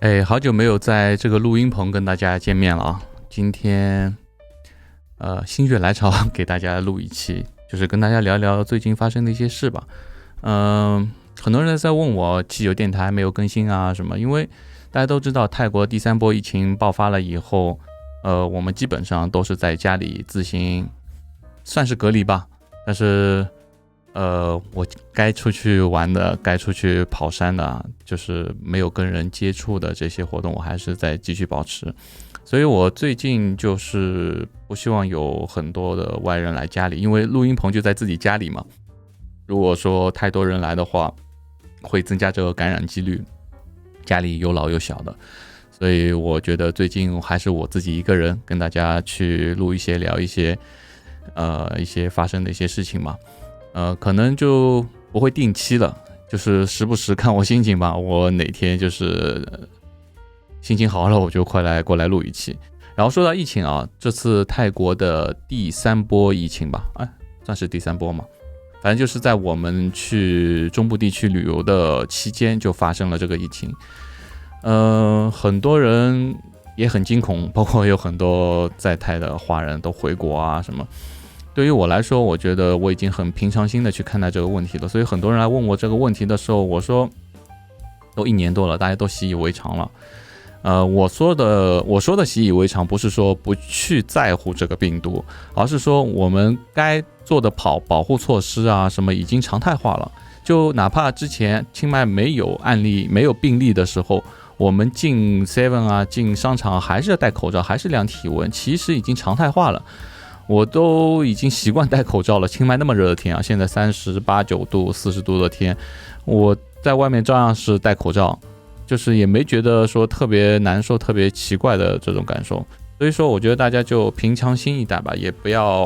哎，好久没有在这个录音棚跟大家见面了啊！今天心血来潮给大家录一期，就是跟大家聊聊最近发生的一些事吧。很多人在问我汽油电台没有更新啊什么，因为大家都知道泰国第三波疫情爆发了以后，我们基本上都是在家里自行算是隔离吧，但是我该出去玩的，该出去跑山的，就是没有跟人接触的这些活动，我还是在继续保持。所以我最近就是不希望有很多的外人来家里，因为录音棚就在自己家里嘛。如果说太多人来的话，会增加这个感染几率，家里有老有小的。所以我觉得最近还是我自己一个人跟大家去录一些聊一些发生的一些事情嘛。可能就不会定期了，就是时不时看我心情吧。我哪天就是心情好了，我就过来录一期。然后说到疫情啊，这次泰国的第三波疫情吧，算是第三波嘛。反正就是在我们去中部地区旅游的期间就发生了这个疫情。很多人也很惊恐，包括有很多在泰的华人都回国啊什么。对于我来说，我觉得我已经很平常心的去看待这个问题了，所以很多人来问我这个问题的时候，我说都1年多了，大家都习以为常了。我说的习以为常，不是说不去在乎这个病毒，而是说我们该做的保护措施啊什么已经常态化了。就哪怕之前清迈没有案例、没有病例的时候，我们进 Seven 啊、进商场还是要戴口罩，还是量体温，其实已经常态化了。我都已经习惯戴口罩了，清迈那么热的天啊，现在38、9度、40度的天，我在外面照样是戴口罩，就是也没觉得说特别难受、特别奇怪的这种感受。所以说，我觉得大家就平常心一点吧，也不要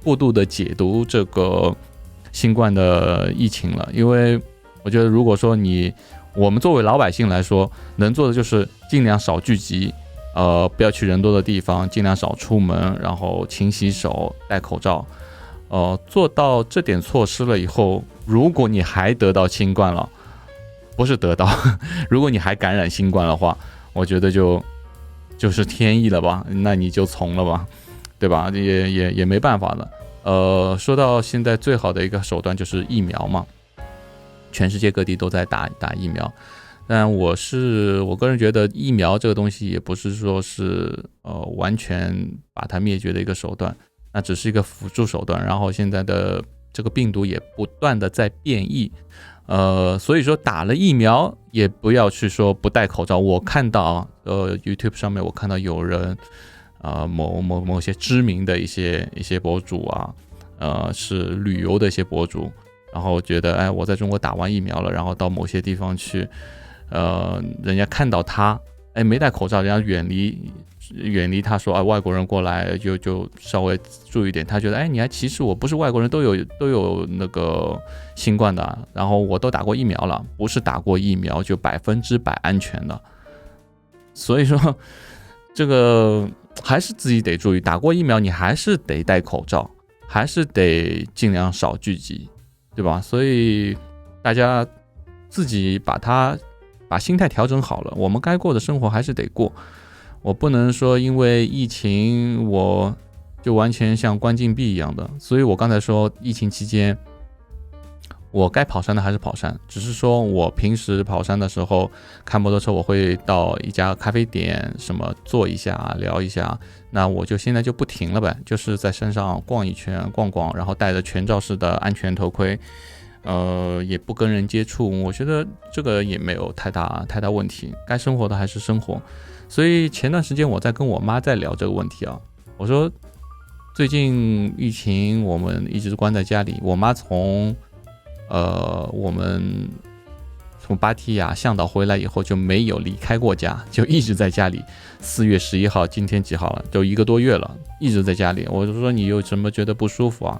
过度的解读这个新冠的疫情了，因为我觉得如果说我们作为老百姓来说，能做的就是尽量少聚集。不要去人多的地方，尽量少出门，然后勤洗手，戴口罩。做到这点措施了以后，如果你还得到新冠了，不是得到，如果你还感染新冠的话，我觉得就是天意了吧，那你就从了吧，对吧？也没办法了。说到现在最好的一个手段就是疫苗嘛，全世界各地都在打疫苗。但我个人觉得疫苗这个东西也不是说是完全把它灭绝的一个手段，那只是一个辅助手段。然后现在的这个病毒也不断的在变异，所以说打了疫苗也不要去说不戴口罩。我看到YouTube 上面我看到有人某些知名的一些博主啊，是旅游的一些博主，然后觉得我在中国打完疫苗了，然后到某些地方去。人家看到他，没戴口罩，人家远离他说，外国人过来就稍微注意点。他觉得，你还歧视我？不是外国人都有那个新冠的，然后我都打过疫苗了，不是打过疫苗就100%安全的。所以说，这个还是自己得注意，打过疫苗你还是得戴口罩，还是得尽量少聚集，对吧？所以大家自己把心态调整好了，我们该过的生活还是得过。我不能说因为疫情我就完全像关禁闭一样的，所以我刚才说疫情期间我该跑山的还是跑山，只是说我平时跑山的时候开摩托车，我会到一家咖啡店什么坐一下聊一下，那我就现在就不停了呗，就是在山上逛一圈逛，然后戴着全罩式的安全头盔，也不跟人接触，我觉得这个也没有太大问题，该生活的还是生活。所以前段时间我在跟我妈在聊这个问题啊，我说最近疫情我们一直关在家里，我妈我们从芭提雅向导回来以后就没有离开过家，就一直在家里。4月11号，今天几号了？就1个多月了，一直在家里。我就说你有什么觉得不舒服啊？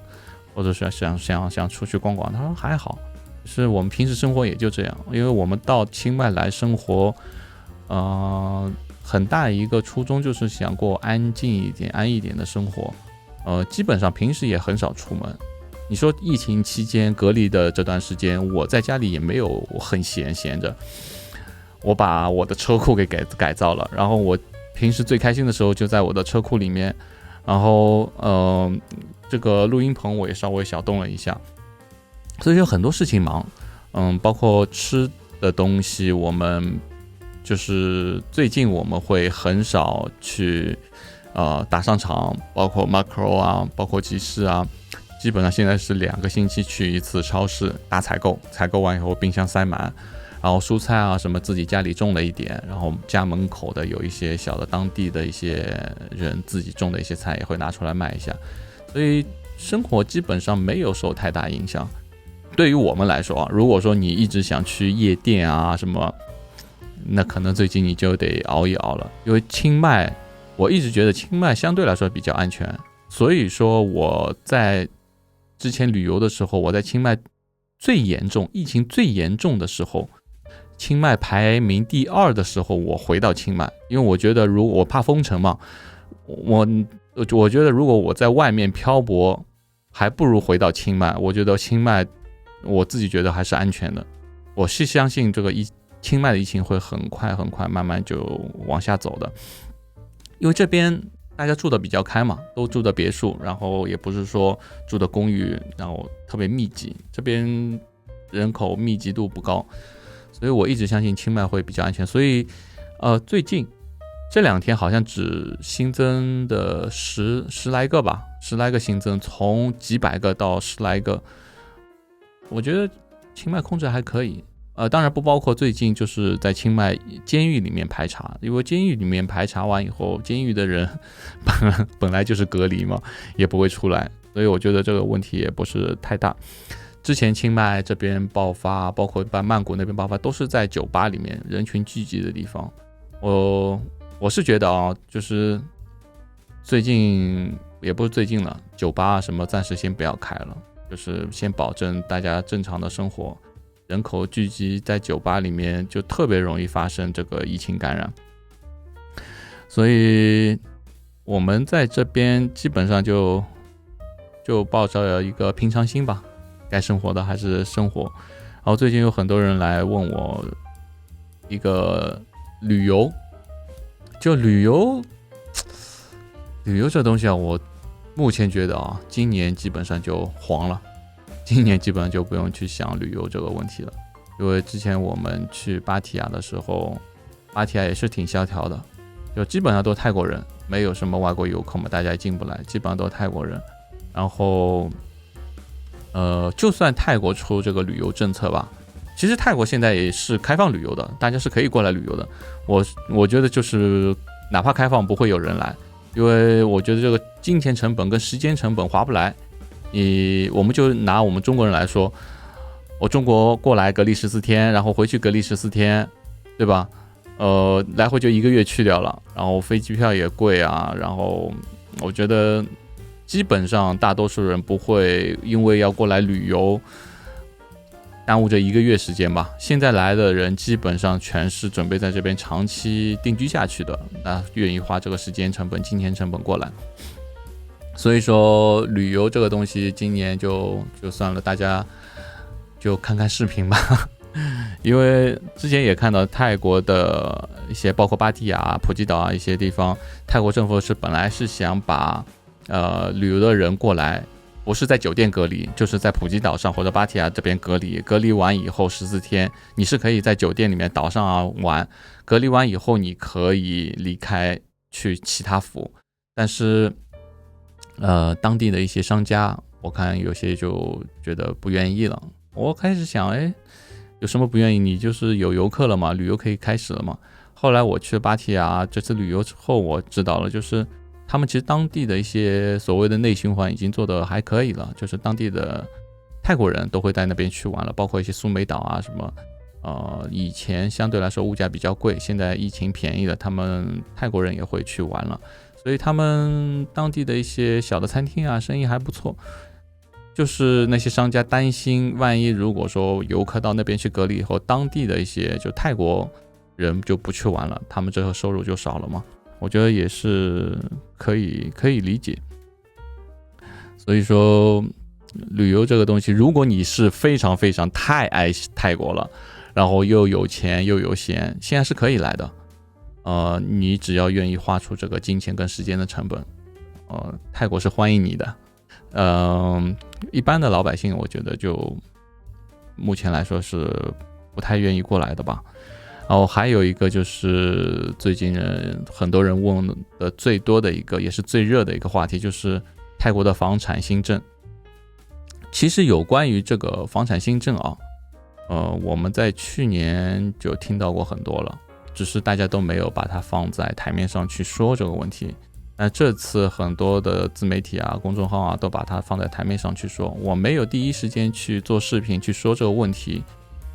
或者是想出去逛逛，他说还好，是我们平时生活也就这样，因为我们到清迈来生活，很大一个初衷就是想过安静一点、安逸一点的生活，基本上平时也很少出门。你说疫情期间隔离的这段时间，我在家里也没有很闲着，我把我的车库给改造了，然后我平时最开心的时候就在我的车库里面，然后这个录音棚我也稍微小动了一下，所以有很多事情忙，包括吃的东西，我们就是最近我们会很少去打商场，包括 Macro 啊，包括集市啊，基本上现在是2个星期去一次超市大采购，采购完以后冰箱塞满，然后蔬菜啊什么自己家里种了一点，然后家门口的有一些小的当地的一些人自己种的一些菜也会拿出来卖一下，所以生活基本上没有受太大影响。对于我们来说啊，如果说你一直想去夜店啊什么，那可能最近你就得熬一熬了。因为清迈，我一直觉得清迈相对来说比较安全，所以说我在之前旅游的时候，我在清迈疫情最严重的时候，清迈排名第2的时候，我回到清迈，因为我觉得如果我怕封城嘛，我觉得如果我在外面漂泊，还不如回到清迈。我觉得清迈我自己觉得还是安全的，我是相信这个清迈的疫情会很快慢慢就往下走的，因为这边大家住的比较开嘛，都住的别墅，然后也不是说住的公寓，然后特别密集，这边人口密集度不高，所以我一直相信清迈会比较安全。所以最近这2天好像只新增的十来个吧，10来个新增，从几百个到10来个，我觉得清迈控制还可以。当然不包括最近就是在清迈监狱里面排查，因为监狱里面排查完以后，监狱的人本来就是隔离嘛，也不会出来，所以我觉得这个问题也不是太大。之前清迈这边爆发，包括在曼谷那边爆发，都是在酒吧里面人群聚集的地方。我是觉得啊，就是最近也不是最近了，酒吧啊什么暂时先不要开了，就是先保证大家正常的生活。人口聚集在酒吧里面就特别容易发生这个疫情感染，所以我们在这边基本上就抱着一个平常心吧，该生活的还是生活。然后最近有很多人来问我一个旅游这东西啊，我目前觉得啊，今年基本上就黄了。今年基本上就不用去想旅游这个问题了，因为之前我们去芭提雅的时候，芭提雅也是挺萧条的，就基本上都泰国人，没有什么外国游客嘛，大家也进不来，基本上都泰国人。然后就算泰国出这个旅游政策吧，其实泰国现在也是开放旅游的，大家是可以过来旅游的。我觉得就是哪怕开放不会有人来，因为我觉得这个金钱成本跟时间成本划不来。我们就拿我们中国人来说，我中国过来隔离14天，然后回去隔离14天，对吧？来回就1个月去掉了，然后飞机票也贵啊，然后我觉得基本上大多数人不会因为要过来旅游耽误这1个月时间吧。现在来的人基本上全是准备在这边长期定居下去的，那愿意花这个时间成本、金钱成本过来。所以说旅游这个东西今年就算了，大家就看看视频吧。因为之前也看到泰国的一些包括芭提雅、普吉岛啊一些地方，泰国政府本来是想把旅游的人过来，不是在酒店隔离，就是在普吉岛上或者芭提雅这边隔离，隔离完以后14天你是可以在酒店里面岛上啊玩，隔离完以后你可以离开去其他府。但是当地的一些商家，我看有些就觉得不愿意了。我开始想，有什么不愿意？你就是有游客了嘛，旅游可以开始了嘛。后来我去芭提雅这次旅游之后，我知道了，就是他们其实当地的一些所谓的内循环已经做得还可以了，就是当地的泰国人都会在那边去玩了，包括一些苏梅岛啊什么。以前相对来说物价比较贵，现在疫情便宜了，他们泰国人也会去玩了。所以他们当地的一些小的餐厅啊，生意还不错。就是那些商家担心，万一如果说游客到那边去隔离以后，当地的一些就泰国人就不去玩了，他们这个收入就少了嘛。我觉得也是可以理解。所以说旅游这个东西，如果你是非常非常太爱泰国了，然后又有钱又有闲，现在是可以来的。你只要愿意花出这个金钱跟时间的成本，泰国是欢迎你的。一般的老百姓我觉得就目前来说是不太愿意过来的吧。然后还有一个就是最近很多人问的最多的一个也是最热的一个话题，就是泰国的房产新政。其实有关于这个房产新政啊，我们在去年就听到过很多了，只是大家都没有把它放在台面上去说这个问题。那这次很多的自媒体啊、公众号啊都把它放在台面上去说，我没有第一时间去做视频去说这个问题。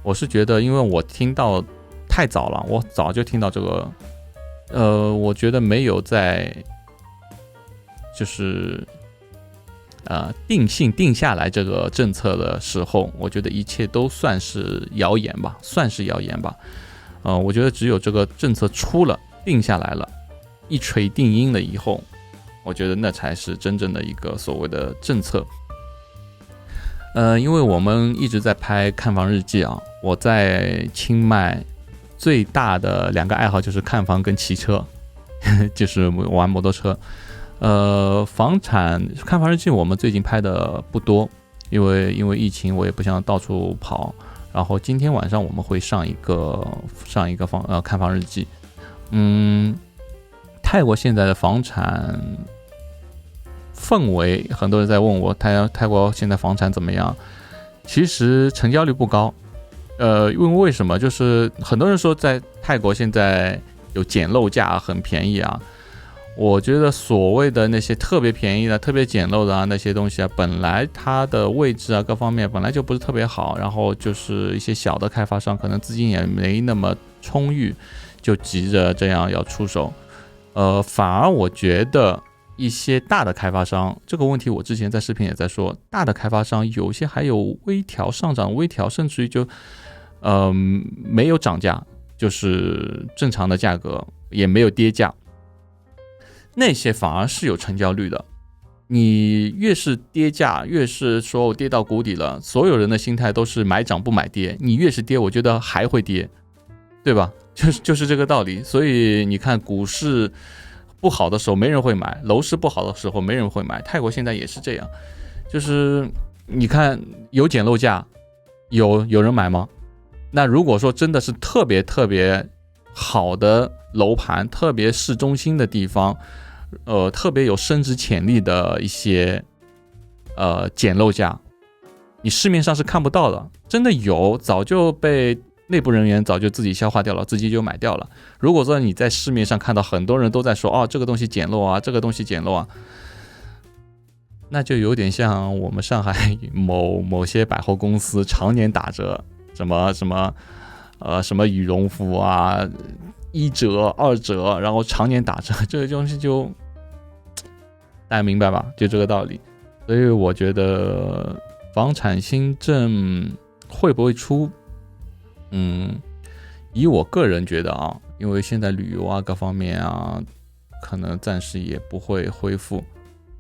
我是觉得因为我听到太早了，我早就听到这个，我觉得没有在就是定下来这个政策的时候，我觉得一切都算是谣言吧，我觉得只有这个政策出了，定下来了，一锤定音了以后，我觉得那才是真正的一个所谓的政策。因为我们一直在拍看房日记啊，我在清迈最大的2个爱好就是看房跟骑车，就是玩摩托车。看房日记我们最近拍的不多，因为疫情我也不想到处跑。然后今天晚上我们会上一个看房日记。泰国现在的房产氛围，很多人在问我泰国现在房产怎么样？其实成交率不高。因为为什么？就是很多人说在泰国现在有捡漏价，很便宜啊。我觉得所谓的那些特别便宜的、特别简陋的那些东西啊，本来它的位置啊各方面本来就不是特别好，然后就是一些小的开发商可能资金也没那么充裕，就急着这样要出手。反而我觉得一些大的开发商，这个问题我之前在视频也在说，大的开发商有些还有微调上涨，甚至于就没有涨价，就是正常的价格，也没有跌价。那些反而是有成交率的。你越是跌价，越是说我跌到谷底了，所有人的心态都是买涨不买跌。你越是跌，我觉得还会跌，对吧？就是这个道理。所以你看，股市不好的时候没人会买，楼市不好的时候没人会买。泰国现在也是这样，就是你看有捡漏价，有人买吗？那如果说真的是特别特别好的楼盘，特别市中心的地方，特别有升值潜力的一些捡漏价，你市面上是看不到的。真的有，早就被内部人员早就自己消化掉了，自己就买掉了。如果说你在市面上看到很多人都在说这个东西捡漏啊，这个东西捡漏啊，那就有点像我们上海某些百货公司常年打折，什么羽绒服啊，1折2折，然后常年打折，这个东西就大家明白吧？就这个道理。所以我觉得房产新政会不会出？以我个人觉得啊，因为现在旅游啊各方面啊，可能暂时也不会恢复。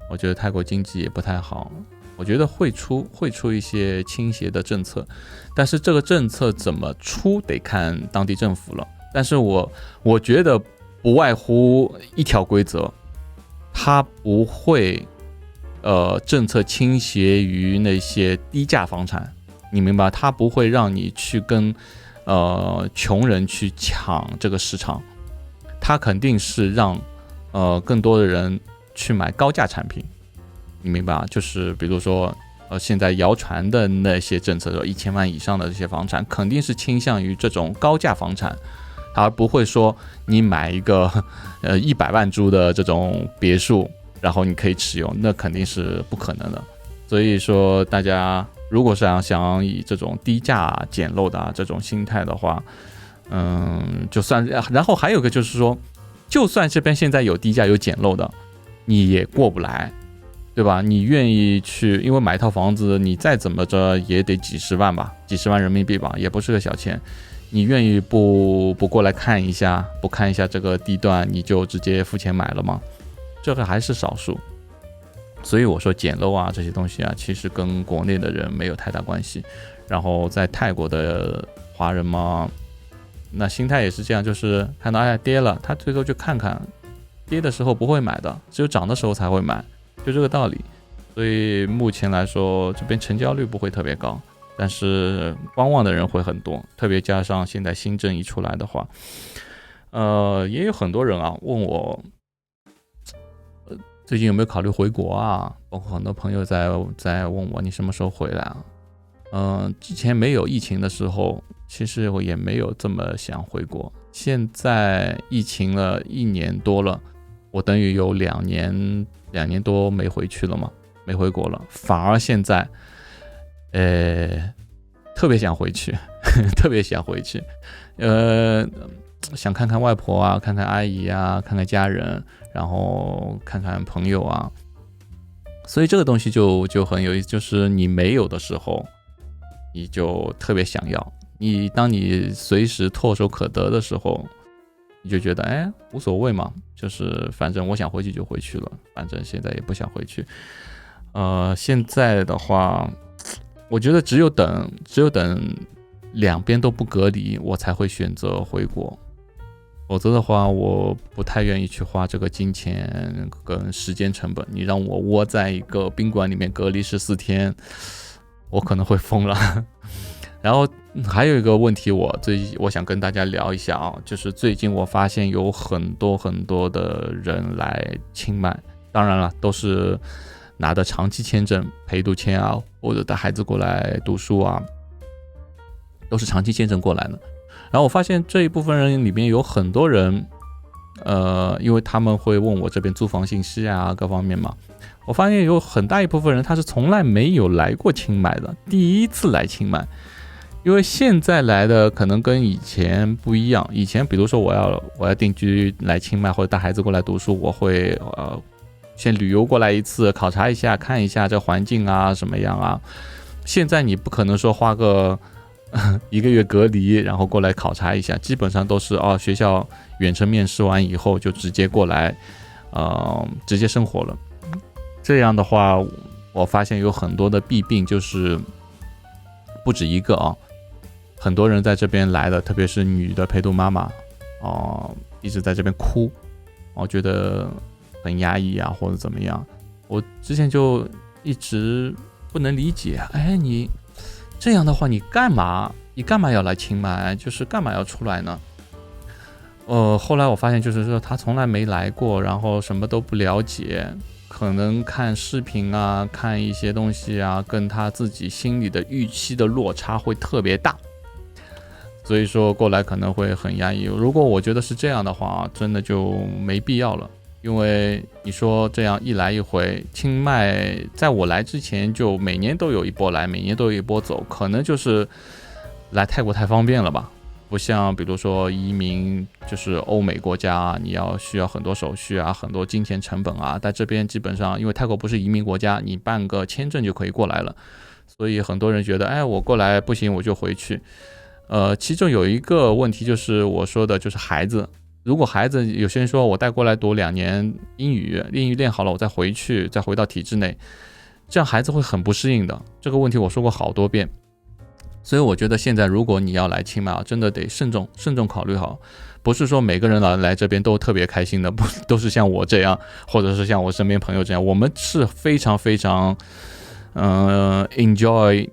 我觉得泰国经济也不太好，我觉得会出一些倾斜的政策，但是这个政策怎么出得看当地政府了。但是我觉得不外乎一条规则，它不会政策倾斜于那些低价房产，你明白？它不会让你去跟穷人去抢这个市场，它肯定是让更多的人去买高价产品，你明白啊？就是比如说现在谣传的那些政策，1000万以上的这些房产，肯定是倾向于这种高价房产，而不会说你买一个100万铢的这种别墅，然后你可以持有，那肯定是不可能的。所以说大家如果是想以这种低价捡漏的这种心态的话，就算，然后还有个就是说，就算这边现在有低价有捡漏的，你也过不来，对吧？你愿意去，因为买一套房子，你再怎么着也得几十万吧，几十万人民币吧，也不是个小钱。你愿意不过来看一下，不看一下这个地段，你就直接付钱买了吗？这个还是少数。所以我说捡漏啊这些东西啊，其实跟国内的人没有太大关系。然后在泰国的华人嘛，那心态也是这样，就是看到跌了，他最多就看看，跌的时候不会买的，只有涨的时候才会买，就这个道理。所以目前来说，这边成交率不会特别高，但是观望的人会很多，特别加上现在新政一出来的话，也有很多人啊问我，最近有没有考虑回国啊？包括很多朋友在问我，你什么时候回来啊？之前没有疫情的时候，其实我也没有这么想回国。现在疫情了1年多了，我等于有2年多没回去了嘛，没回国了，反而现在，特别想回去，特别想回去，想看看外婆啊，看看阿姨啊，看看家人，然后看看朋友啊。所以这个东西就很有意思，就是你没有的时候，你就特别想要；当你随时唾手可得的时候，你就觉得无所谓嘛，就是反正我想回去就回去了，反正现在也不想回去。现在的话，我觉得只有等两边都不隔离，我才会选择回国。否则的话，我不太愿意去花这个金钱跟时间成本。你让我窝在一个宾馆里面隔离14天，我可能会疯了。然后还有一个问题，我想跟大家聊一下啊，就是最近我发现有很多的人来清迈，当然了，都是拿的长期签证、陪读签啊，或者带孩子过来读书啊，都是长期签证过来的。然后我发现这一部分人里面有很多人，因为他们会问我这边租房信息啊，各方面嘛。我发现有很大一部分人他是从来没有来过清迈的，第一次来清迈。因为现在来的可能跟以前不一样，以前比如说我要定居来清迈或者带孩子过来读书，我会先旅游过来一次，考察一下，看一下这环境啊什么样啊。现在你不可能说花个1个月隔离，然后过来考察一下，基本上都是学校远程面试完以后就直接过来，直接生活了。这样的话，我发现有很多的弊病，就是不止一个啊，很多人在这边来的，特别是女的陪读妈妈，一直在这边哭，觉得很压抑啊，或者怎么样。我之前就一直不能理解，你这样的话，你干嘛要来清迈？就是干嘛要出来呢？后来我发现，就是说他从来没来过，然后什么都不了解，可能看视频啊，看一些东西啊，跟他自己心里的预期的落差会特别大，所以说过来可能会很压抑。如果我觉得是这样的话，真的就没必要了。因为你说这样一来一回，清迈在我来之前就每年都有一波来，每年都有一波走，可能就是来泰国太方便了吧，不像比如说移民就是欧美国家，你需要很多手续啊，很多金钱成本啊，在这边基本上因为泰国不是移民国家，你办个签证就可以过来了，所以很多人觉得我过来不行我就回去。其中有一个问题就是我说的就是孩子，如果孩子有些人说我带过来读2年英语练好了我再回去，再回到体制内，这样孩子会很不适应的。这个问题我说过好多遍，所以我觉得现在如果你要来清迈，真的得慎重考虑好，不是说每个人来这边都特别开心的，不都是像我这样，或者是像我身边朋友这样，我们是非常非常enjoy，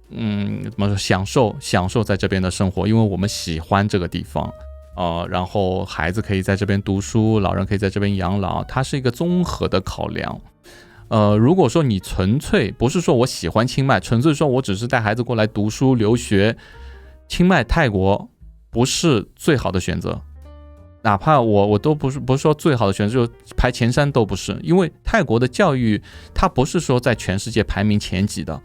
怎么说，享受在这边的生活，因为我们喜欢这个地方。然后孩子可以在这边读书，老人可以在这边养老，它是一个综合的考量。如果说你纯粹不是说我喜欢清迈，纯粹说我只是带孩子过来读书留学，清迈泰国不是最好的选择，哪怕我都不是说最好的选择，就排前3都不是，因为泰国的教育它不是说在全世界排名前几的，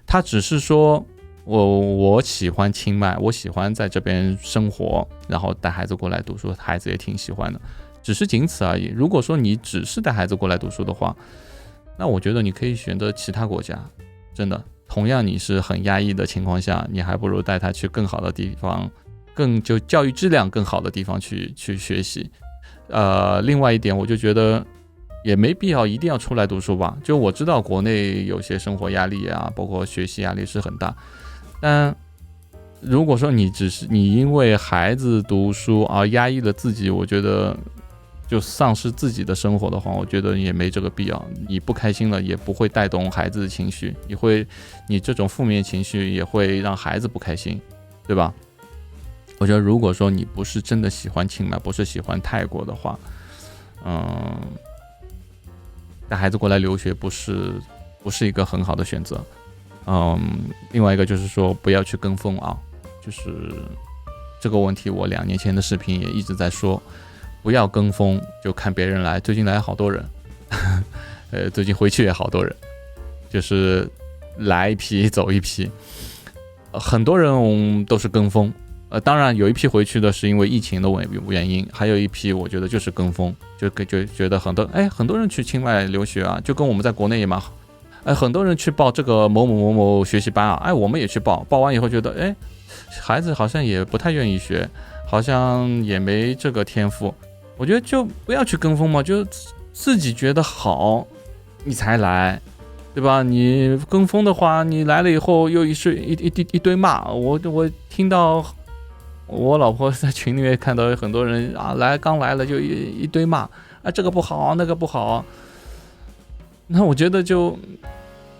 它只是说我喜欢清迈，我喜欢在这边生活，然后带孩子过来读书，孩子也挺喜欢的，只是仅此而已。如果说你只是带孩子过来读书的话，那我觉得你可以选择其他国家，真的，同样你是很压抑的情况下，你还不如带他去更好的地方，就教育质量更好的地方去学习。另外一点，我就觉得也没必要一定要出来读书吧。就我知道国内有些生活压力啊，包括学习压力是很大，但如果说你只是你因为孩子读书而压抑了自己，我觉得就丧失自己的生活的话，我觉得也没这个必要。你不开心了，也不会带动孩子的情绪，你这种负面情绪也会让孩子不开心，对吧？我觉得如果说你不是真的喜欢清迈，不是喜欢泰国的话，带孩子过来留学不是一个很好的选择。另外一个就是说不要去跟风啊，就是这个问题我2年前的视频也一直在说，不要跟风，就看别人来，最近来好多人最近回去也好多人，就是来一批走一批，很多人都是跟风，当然有一批回去的是因为疫情的原因，还有一批我觉得就是跟风，就觉得很多人去清迈留学啊，就跟我们在国内也蛮好，很多人去报这个某某某某学习班啊，我们也去报完以后觉得孩子好像也不太愿意学，好像也没这个天赋，我觉得就不要去跟风嘛，就自己觉得好你才来，对吧？你跟风的话，你来了以后又一堆骂，我听到我老婆在群里面看到很多人啊，刚来了就一堆骂啊，这个不好那个不好，那我觉得就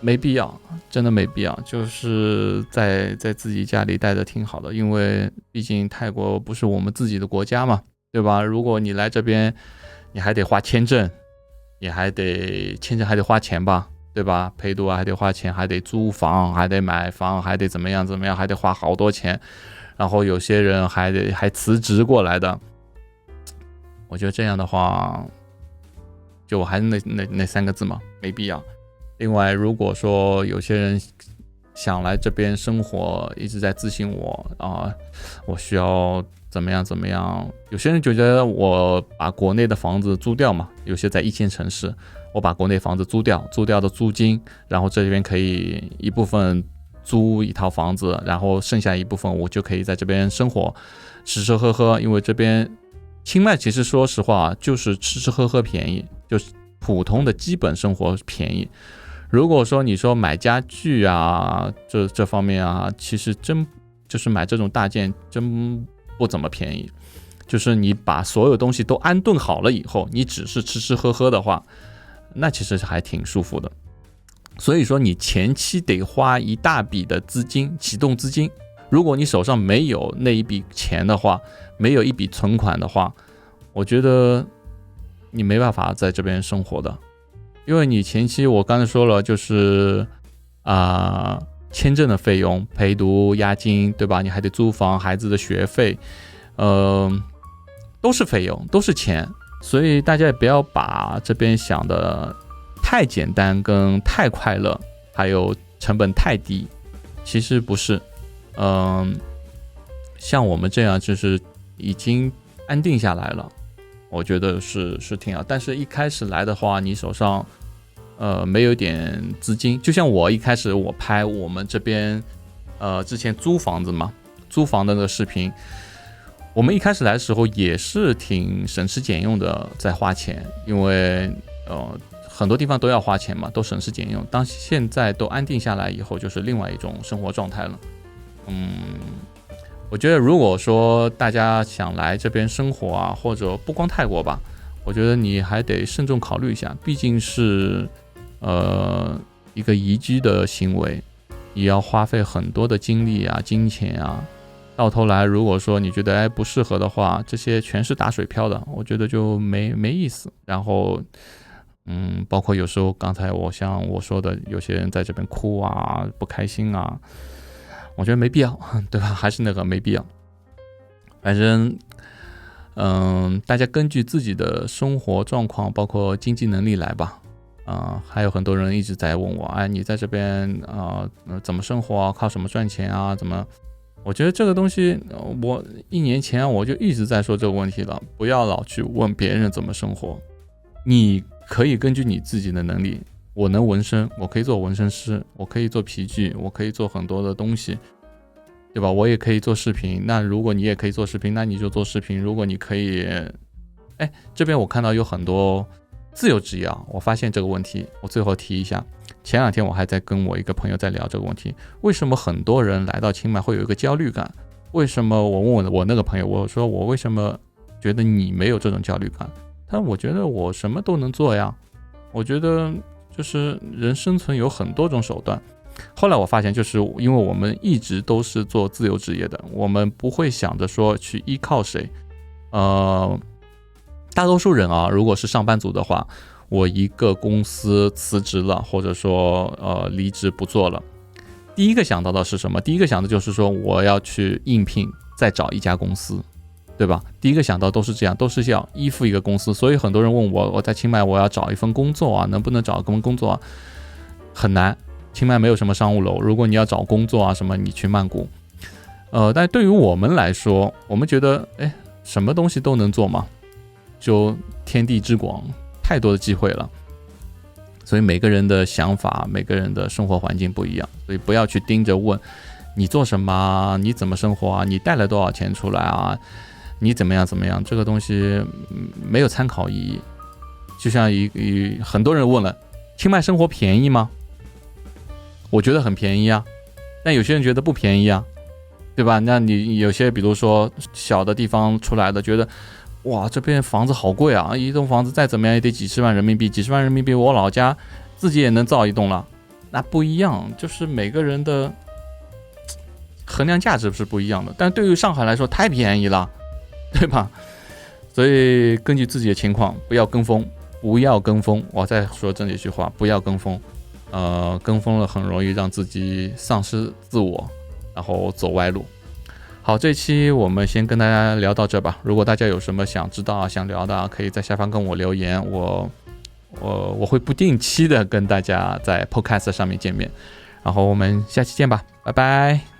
没必要，真的没必要，就是在自己家里待着挺好的，因为毕竟泰国不是我们自己的国家嘛，对吧？如果你来这边，你还得花签证，签证还得花钱吧，对吧？陪读还得花钱，还得租房，还得买房，还得怎么样，还得花好多钱。然后有些人还辞职过来的，我觉得这样的话，就我还是那3个字嘛，没必要。另外，如果说有些人想来这边生活，一直在自信我需要怎么样，有些人就觉得我把国内的房子租掉嘛，有些在1线城市，我把国内房子租掉的租金，然后这边可以一部分租一套房子，然后剩下一部分我就可以在这边生活，吃吃喝喝，因为这边清迈其实说实话就是吃吃喝喝便宜，就是普通的基本生活便宜。如果说你说买家具啊，这方面啊，其实真就是买这种大件真不怎么便宜。就是你把所有东西都安顿好了以后，你只是吃吃喝喝的话，那其实还挺舒服的。所以说你前期得花一大笔的资金，启动资金。如果你手上没有那一笔钱的话，没有一笔存款的话，我觉得你没办法在这边生活的。因为你前期我刚才说了，就是签证的费用、陪读押金，对吧？你还得租房、孩子的学费，都是费用，都是钱。所以大家也不要把这边想的太简单跟太快乐，还有成本太低，其实不是。像我们这样就是已经安定下来了，我觉得是挺好。但是一开始来的话，你手上没有点资金，就像我一开始我拍我们这边之前租房子嘛，租房的那个视频，我们一开始来的时候也是挺省吃俭用的在花钱，因为很多地方都要花钱嘛，都省吃俭用。当现在都安定下来以后，就是另外一种生活状态了。我觉得如果说大家想来这边生活啊，或者不光泰国吧，我觉得你还得慎重考虑一下，毕竟是一个移居的行为，也要花费很多的精力啊、金钱啊。到头来如果说你觉得不适合的话，这些全是打水漂的，我觉得就没意思。然后包括有时候刚才像我说的，有些人在这边哭啊、不开心啊，我觉得没必要，对吧？还是那个没必要。反正大家根据自己的生活状况，包括经济能力来吧。还有很多人一直在问我，你在这边怎么生活啊？靠什么赚钱啊？怎么？我觉得这个东西，我1年前我就一直在说这个问题了，不要老去问别人怎么生活。你可以根据你自己的能力，我能纹身，我可以做纹身师，我可以做皮具，我可以做很多的东西，对吧？我也可以做视频。那如果你也可以做视频，那你就做视频。如果你可以，这边我看到有很多自由职业啊，我发现这个问题，我最后提一下，前2天我还在跟我一个朋友在聊这个问题，为什么很多人来到清迈会有一个焦虑感？为什么我问我那个朋友，我说我为什么觉得你没有这种焦虑感？他说我觉得我什么都能做呀，我觉得就是人生存有很多种手段。后来我发现，就是因为我们一直都是做自由职业的，我们不会想着说去依靠谁。大多数人啊，如果是上班族的话，我一个公司辞职了，或者说离职不做了，第一个想到的是什么？第一个想的就是说我要去应聘，再找一家公司，对吧？第一个想到都是这样，都是要依附一个公司。所以很多人问我在清迈我要找一份工作啊，能不能找一份工作啊？很难，清迈没有什么商务楼，如果你要找工作啊什么，你去曼谷。但对于我们来说，我们觉得什么东西都能做嘛，就天地之广，太多的机会了。所以每个人的想法，每个人的生活环境不一样，所以不要去盯着问你做什么，你怎么生活啊，你带了多少钱出来啊，你怎么样，这个东西没有参考意义。就像很多人问了，清迈生活便宜吗？我觉得很便宜啊，但有些人觉得不便宜啊，对吧？那你有些比如说小的地方出来的，觉得哇这边房子好贵啊，一栋房子再怎么样也得几十万人民币，几十万人民币我老家自己也能造一栋了。那不一样，就是每个人的衡量价值是不一样的。但对于上海来说太便宜了，对吧？所以根据自己的情况，不要跟风。我再说这句话，不要跟风。跟风了很容易让自己丧失自我，然后走歪路。好，这期我们先跟大家聊到这吧。如果大家有什么想知道想聊的，可以在下方跟我留言，我会不定期的跟大家在 Podcast 上面见面。然后我们下期见吧，拜拜。